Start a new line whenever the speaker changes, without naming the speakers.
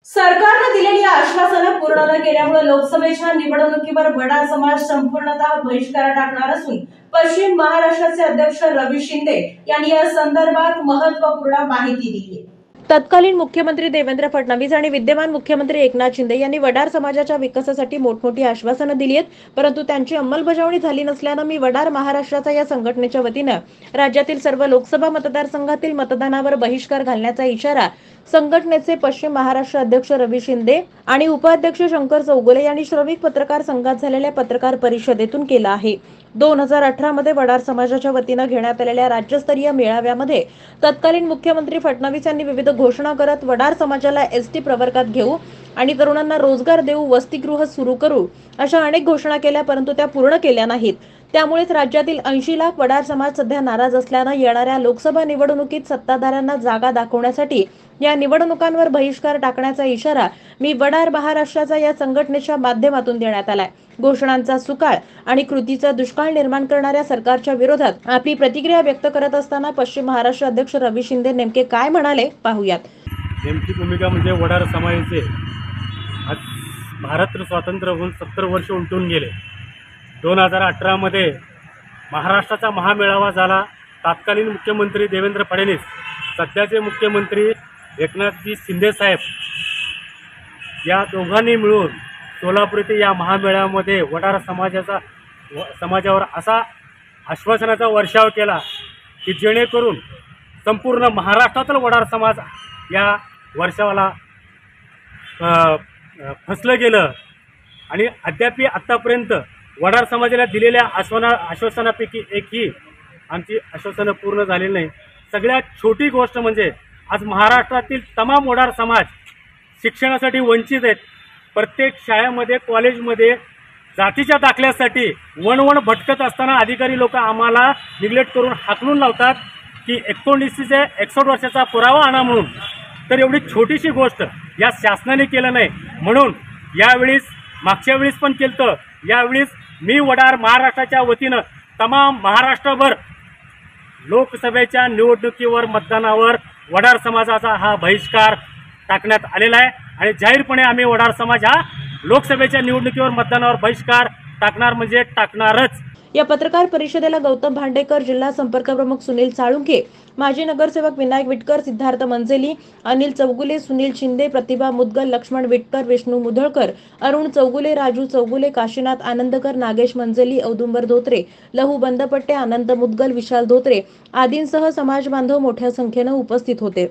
सरकारने दिलेली आश्वासनं पूर्ण न केल्यामुळे लोकसभेच्या निवडणुकीवर वडार समाज संपूर्णतः बहिष्कार टाकणार असून पश्चिम महाराष्ट्राचे अध्यक्ष रवी शिंदे यांनी या संदर्भात महत्त्वपूर्ण माहिती दिली आहे। तत्कालीन मुख्यमंत्री देवेंद्र फडणवीस आणि विद्यमान मुख्यमंत्री एकनाथ शिंदे यांनी वडार समाजाच्या विकासासाठी मोठमोठी आश्वासनं दिली आहेत, परंतु त्यांची अंमलबजावणी झाली नसल्याने मी वडार महाराष्ट्राचा या संघटनेच्या वतीने राज्यातील सर्व लोकसभा मतदारसंघातील मतदानावर बहिष्कार घालण्याचा इशारा संघटनेचे पश्चिम महाराष्ट्र अध्यक्ष रवी शिंदे आणि उपाध्यक्ष शंकर चौगुले यांनी श्रमिक पत्रकार संघात झालेल्या पत्रकार परिषदेतून केला आहे। 2018 मध्ये वडार समाजाच्या वतीने घेण्यात आलेल्या राज्यस्तरीय मेळाव्यामध्ये तत्कालीन मुख्यमंत्री फडणवीस यांनी विविध घोषणा करत वडार समाजाला एसटी प्रवर्गात घेऊ आणि तरुणांना रोजगार देऊ, वसतिगृह सुरू करू अशा अनेक घोषणा केल्या, परंतु त्या पूर्ण केल्या नाहीत। त्यामुळेच राज्यातील 80 लाख वडार समाज सध्या नाराज असल्याने येणाऱ्या लोकसभा निवडणुकीत सत्ताधाऱ्यांना जागा दाखवण्यासाठी या निवडणुकांवर बहिष्कार टाकण्याचा इशारा मी वडार महाराष्ट्राचा या संघटनेच्या माध्यमातून देण्यात आलाय। घोषणांचा सुकाळ आणि कृतीचा दुष्काळ निर्माण करणाऱ्या सरकारच्या विरोधात आपली प्रतिक्रिया व्यक्त करत असताना पश्चिम महाराष्ट्र अध्यक्ष रवी शिंदे नेमके काय म्हणाले पाहूयात।
नेमकी भूमिका म्हणजे वडार समाजाचे आज भारत स्वातंत्र्य होऊन 70 वर्ष उलटून गेले। 2018 मध्ये महाराष्ट्राचा महामेळावा झाला। तत्कालीन मुख्यमंत्री देवेंद्र फडणवीस, सध्याचे मुख्यमंत्री एकनाथजी शिंदे साहेब या दोघांनी मिळून सोलापूर येथे या महामेळाव्यामध्ये वडार समाजावर असा आश्वासनाचा वर्षाव केला की जेणेकरून संपूर्ण महाराष्ट्रातील वडार समाज या वर्षावाला फसलं गेलं आणि अद्याप आत्तापर्यंत वडार समाजाला दिलेल्या आश्वासनापैकी एकही आमची आश्वासनं पूर्ण झालेली नाही। सगळ्यात छोटी गोष्ट म्हणजे आज महाराष्ट्रातील तमाम वडार समाज शिक्षणासाठी वंचित आहेत। प्रत्येक शाळेमध्ये, कॉलेजमध्ये जातीच्या दाखल्यासाठी वणवण भटकत असताना अधिकारी लोक आम्हाला निग्लेक्ट करून हाकलून लावतात की 61 वर्षाचा पुरावा आणा म्हणून। तर एवढी छोटीशी गोष्ट या शासनाने केलं नाही, म्हणून यावेळीस मागच्या वेळेस पण केलं, यावेळीस मी वडार महाराष्ट्राच्या वतीनं तमाम महाराष्ट्रभर लोकसभेच्या निवडणुकीवर मतदानावर वडार समाजाचा हा बहिष्कार टाकण्यात आलेला आहे आणि जाहीरपणे आम्ही वडार समाज हा लोकसभेच्या निवडणुकीवर मतदानावर बहिष्कार टाकणार म्हणजे टाकणारच।
या पत्रकार परिषदेला गौतम भांडेकर, जिल्हा संपर्क प्रमुख सुनील साळुंखे, माजी नगरसेवक विनायक विटकर, सिद्धार्थ मंजेली, अनिल चौगुले, सुनील शिंदे, प्रतिभा मुदगल, लक्ष्मण विटकर, विष्णू मुधळकर, अरुण चौगुले, राजू चौगुले, काशीनाथ आनंदकर, नागेश मंजेली, औदुंबर धोत्रे, लहू बंदपट्टे, आनंद मुदगल, विशाल धोत्रे आदींसह समाज बांधव मोठ्या संख्येने उपस्थित होते।